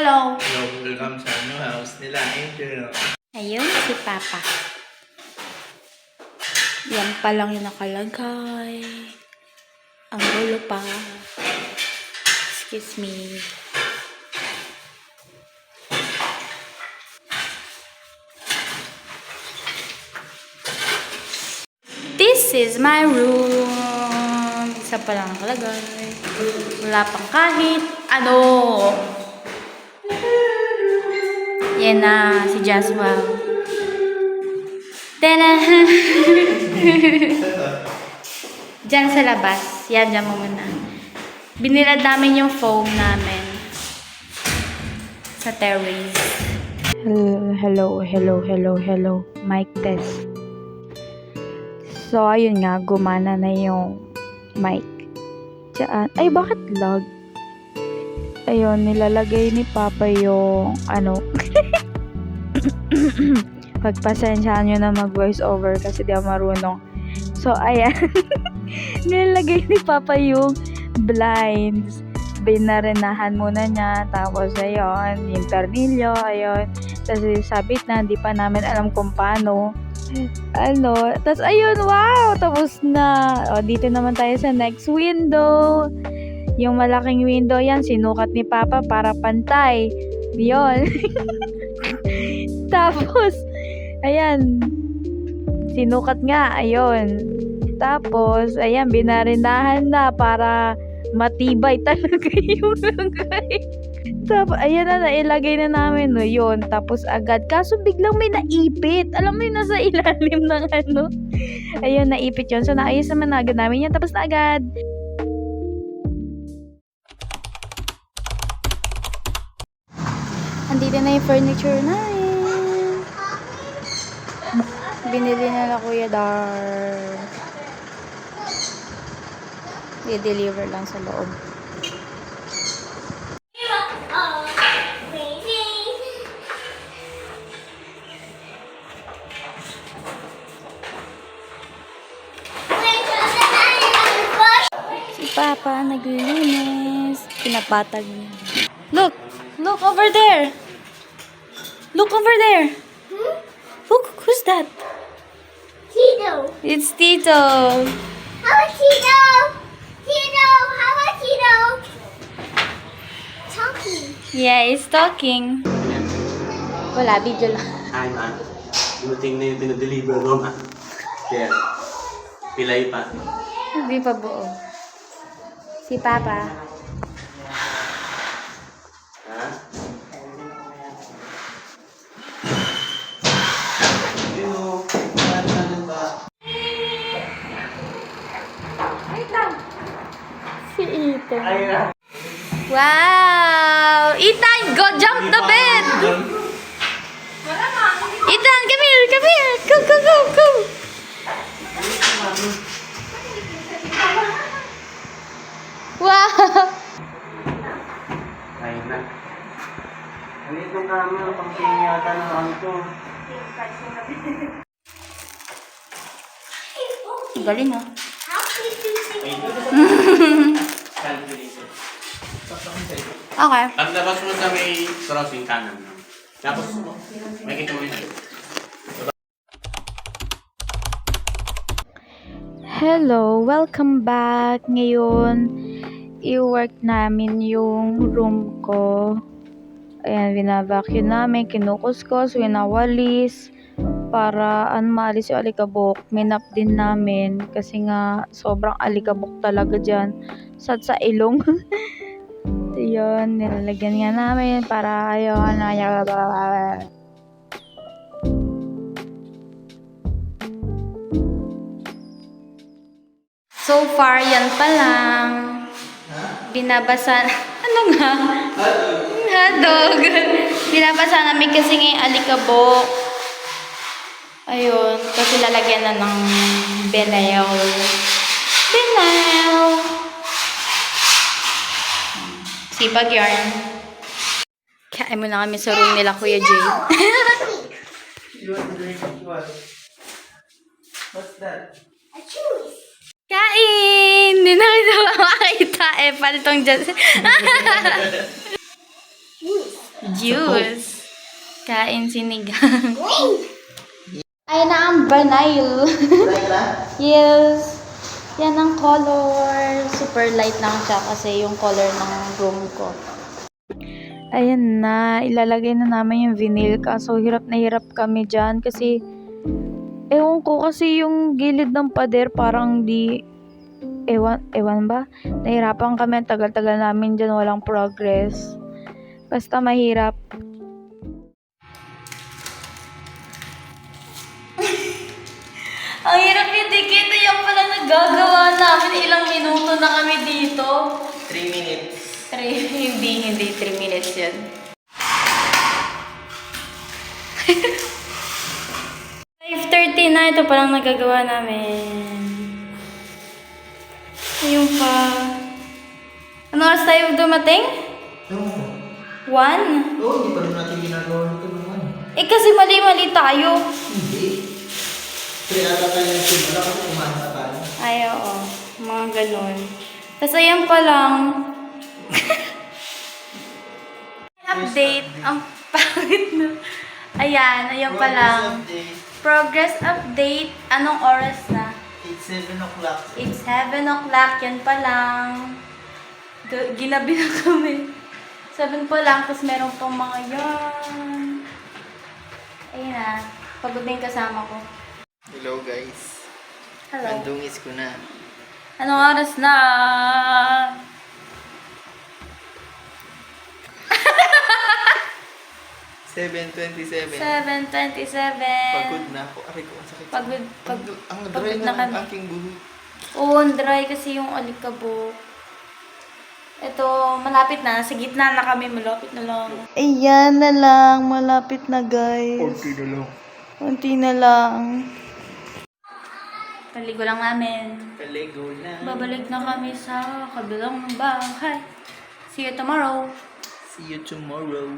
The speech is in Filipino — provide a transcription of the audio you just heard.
Hello! Hello, welcome sa new house nila, Angel. Ayun, si Papa. Yan pa lang yung nakalagay. Ang gulo pa. Excuse me. This is my room. Isa pa lang nakalagay. Wala pang kahit ano. Yan na, si Jaswa. Tena. Diyan sa labas. Yan, dyan mo muna. Binilad namin yung foam namin. Sa terrace. Hello. Mic test. So, ayun nga, gumana na yung mic. Diyan. Ay, bakit lag? Ayun, nilalagay ni Papa yung ano. Pagpasensyaan nyo na mag-voice over kasi di ako marunong. So, ayan. Nilalagay ni Papa yung blinds. Binarenahan muna niya. Tapos, ayun, yung tornilyo, ayun. Tapos, sabit na, di pa namin alam kung paano. Tapos, ayun, wow! Tapos na. O, dito naman tayo sa next window. Yung malaking window yan, sinukat ni Papa para pantay. Yun. Tapos, ayan. Sinukat nga, ayun. Tapos, ayan, binarinahan na para matibay talaga yung lagay. Tapos, ayan na, nailagay na namin, no, yun. Tapos, agad. Kaso, biglang may naipit. Alam mo yun, nasa ilalim ng ano. Ayun, naipit yun. So, naayos naman na agad namin yan. Tapos na agad. Andito na yung furniture namin. Binili na Kuya Dar. I-deliver lang sa loob. Si Papa naglilinis. Pinapatag niya. Look over there. Look over there. Look, who's that? Tito. It's Tito. How about Tito? Tito, how about Tito? Talking. Yeah, he's talking. Wala, video lang. Ay, ma. Dumating na yung pinadeliver mo, ma. Kaya, pilay pa. Hindi pa buo. Si Papa. Ha? Hello. Ano ba? Si Ethan. Ay, na. Wow! Ethan, go jump the bed! Ethan, come here! Go! Wow! Ay, na. Ano itong kama? Pang-king yata ng anto. Galing ah. Calculated. Okay. At labas mo sa may crossing kanan. Tapos, may kita mo yun. Hello, welcome back. Ngayon, i-work namin yung room ko. Ayan, binavacuum namin, kinukuskos, winawalis, para maalis yung alikabok. Minap din namin kasi nga sobrang alikabok talaga dyan sa ilong. Yun, nilalagyan nga namin para ayun, so far, yan pa lang. Binabasa, ano nga? Hadog. Binabasa namin kasi ngayong alikabok. Ayun, kasi lalagyan na ng vinyl. Sipag yarn. Kain muna kami sa room nila, Kuya Jay. What's that? A juice. Kain! Hindi na kita makakita eh. Paano itong dyan? Juice. juice. Kain sinigang. Ay na ang banayl. Yes. Yan ang color. Super light lang siya kasi yung color ng room ko. Ayan na. Ilalagay na namin yung vinyl. Kaso hirap na hirap kami dyan kasi ewan ko kasi yung gilid ng pader parang di ewan ba? Nahirapan kami. Ang tagal-tagal namin dyan. Walang progress. Basta mahirap. Ang hirap yung dikit. Yung pala nagagawa namin. Ilang minuto na kami dito. 3 minutes. Hindi 3 minutes yun. 5:30 na. Ito palang nagagawa namin. Ayun pa. Ano oras tayo dumating? Oo. 1? Oo, hindi pa rin natin ginagawa nito naman. Eh kasi mali-mali tayo. Hindi. Kaya ata tayo yung simula kasi umasa tayo. Ay, oo. Mga ganun. Tapos ayan pa lang. Update. Ang pangit na. Ayan pa lang. Progress update. Anong oras na? It's 7 o'clock. It's 7 o'clock. Yan pa lang. Ginabi na kami. 7 pa lang. Tapos meron pang mga yan. Ayun na. Pagod na yung kasama ko. Hello guys. Hello. Andungis ko na. Anong oras na? $7:27. 7:27. Pagod na ako. Aray ko, ang sakit. Pagod Ang pagod dry na na ng kami. aking buhok. Oo, ang dry kasi yung alikabok. Ito, malapit na. Sa gitna na kami. Malapit na lang. Ayan na lang. Malapit na, guys. Konti na lang. Kunti na lang. Paligo lang namin. Kalego na. Babalik na kami sa kabilang bahay. See you tomorrow. See you tomorrow.